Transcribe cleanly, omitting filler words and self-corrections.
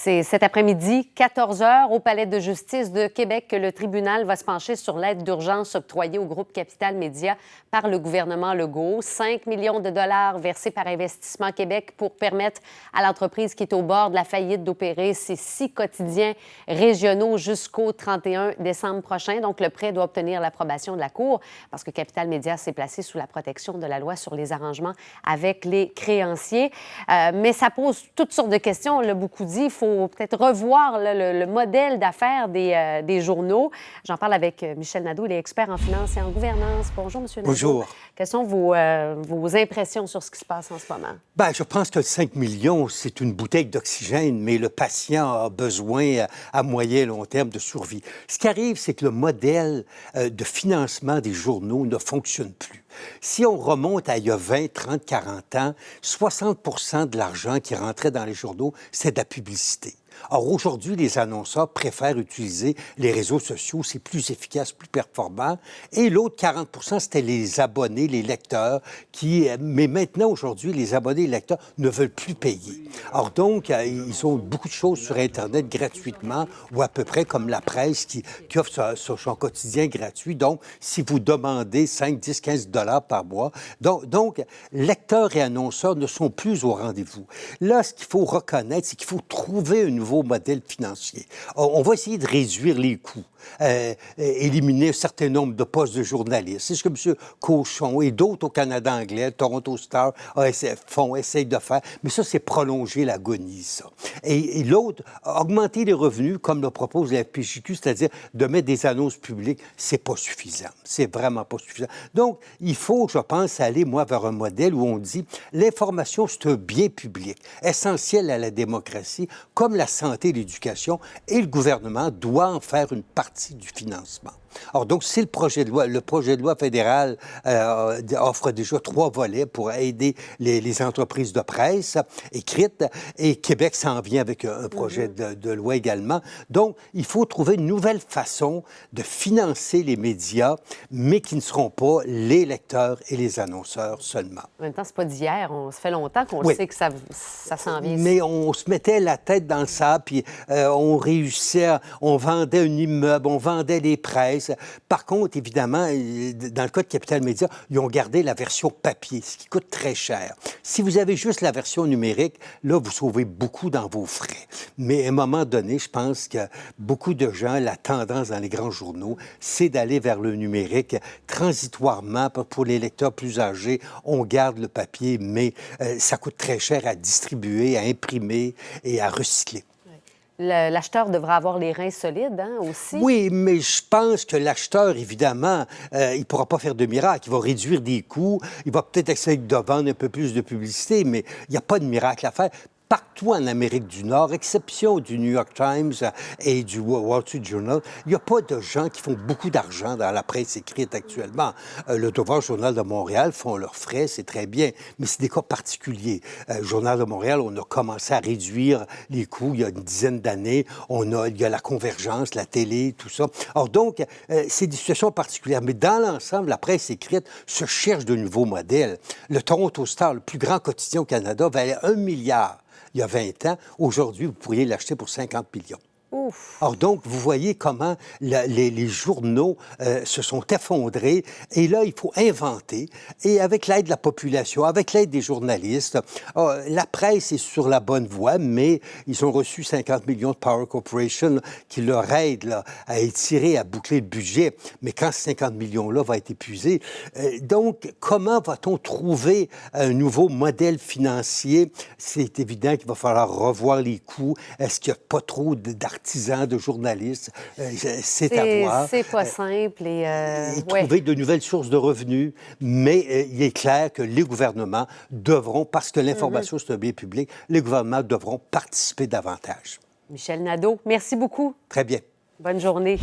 C'est cet après-midi, 14 heures, au Palais de justice de Québec, que le tribunal va se pencher sur l'aide d'urgence octroyée au groupe Capital Média par le gouvernement Legault. 5 millions de dollars versés par Investissement Québec pour permettre à l'entreprise qui est au bord de la faillite d'opérer ses 6 quotidiens régionaux jusqu'au 31 décembre prochain. Donc, le prêt doit obtenir l'approbation de la Cour parce que Capital Média s'est placé sous la protection de la loi sur les arrangements avec les créanciers. Mais ça pose toutes sortes de questions. On l'a beaucoup dit, il faut peut-être revoir le modèle d'affaires des journaux. J'en parle avec Michel Nadeau, il est expert en finance et en gouvernance. Bonjour, M. Nadeau. Bonjour. Quelles sont vos impressions sur ce qui se passe en ce moment? Bien, je pense que 5 millions, c'est une bouteille d'oxygène, mais le patient a besoin à moyen et long terme de survie. Ce qui arrive, c'est que le modèle de financement des journaux ne fonctionne plus. Si on remonte à il y a 20, 30, 40 ans, 60 de l'argent qui rentrait dans les journaux, c'est de la publicité. Or, aujourd'hui, les annonceurs préfèrent utiliser les réseaux sociaux, c'est plus efficace, plus performant. Et l'autre 40 c'était les abonnés, les lecteurs, mais maintenant, aujourd'hui, les abonnés et les lecteurs ne veulent plus payer. Or, donc, ils ont beaucoup de choses sur Internet gratuitement, ou à peu près comme la presse qui offre son quotidien gratuit. Donc, si vous demandez 5, 10, 15 dollars par mois, donc, lecteurs et annonceurs ne sont plus au rendez-vous. Là, ce qu'il faut reconnaître, c'est qu'il faut trouver un nouveau modèle financier. On va essayer de réduire les coûts, éliminer un certain nombre de postes de journalistes. C'est ce que M. Cochon et d'autres au Canada anglais, Toronto Star, essayent de faire. Mais ça, c'est prolonger l'agonie, ça. Et l'autre, augmenter les revenus, comme le propose la FPJQ, c'est-à-dire de mettre des annonces publiques, c'est pas suffisant. C'est vraiment pas suffisant. Donc, il faut, je pense, aller, moi, vers un modèle où on dit l'information, c'est un bien public, essentiel à la démocratie, comme la santé et l'éducation, et le gouvernement doit en faire une partie du financement. Alors, donc, c'est le projet de loi fédéral offre déjà 3 volets pour aider les entreprises de presse écrites, et Québec s'en vient avec un projet de loi également. Donc, il faut trouver une nouvelle façon de financer les médias, mais qui ne seront pas les lecteurs et les annonceurs seulement. En même temps, c'est pas d'hier. Ça fait longtemps qu'on sait que ça s'en vient. Mais on se mettait la tête dans le sable, puis on réussissait, on vendait un immeuble, on vendait les presses. Par contre, évidemment, dans le cas de Capital Média, ils ont gardé la version papier, ce qui coûte très cher. Si vous avez juste la version numérique, là, vous sauvez beaucoup dans vos frais. Mais à un moment donné, je pense que beaucoup de gens, la tendance dans les grands journaux, c'est d'aller vers le numérique. Transitoirement, pour les lecteurs plus âgés, on garde le papier, mais ça coûte très cher à distribuer, à imprimer et à recycler. L'acheteur devra avoir les reins solides, hein, aussi. Oui, mais je pense que l'acheteur, évidemment, il ne pourra pas faire de miracle. Il va réduire des coûts, il va peut-être essayer de vendre un peu plus de publicité, mais il n'y a pas de miracle à faire. Partout en Amérique du Nord, exception du New York Times et du Wall Street Journal, il n'y a pas de gens qui font beaucoup d'argent dans la presse écrite actuellement. Le Devoir, Journal de Montréal font leurs frais, c'est très bien, mais c'est des cas particuliers. Journal de Montréal, on a commencé à réduire les coûts il y a une dizaine d'années. Il y a la convergence, la télé, tout ça. Alors donc, c'est des situations particulières. Mais dans l'ensemble, la presse écrite se cherche de nouveaux modèles. Le Toronto Star, le plus grand quotidien au Canada, valait 1 milliard. Il y a 20 ans. Aujourd'hui, vous pourriez l'acheter pour 50 millions. Ouf. Alors donc, vous voyez comment les journaux se sont effondrés. Et là, il faut inventer. Et avec l'aide de la population, avec l'aide des journalistes, la presse est sur la bonne voie, mais ils ont reçu 50 millions de Power Corporation qui leur aident là, à étirer, à boucler le budget. Mais quand ces 50 millions-là vont être épuisés, donc, comment va-t-on trouver un nouveau modèle financier? C'est évident qu'il va falloir revoir les coûts. Est-ce qu'il n'y a pas trop d'artisans, de journalistes, c'est à voir. C'est pas simple. Et trouver de nouvelles sources de revenus. Mais il est clair que les gouvernements devront, parce que l'information, c'est un bien public, les gouvernements devront participer davantage. Michel Nadeau, merci beaucoup. Très bien. Bonne journée.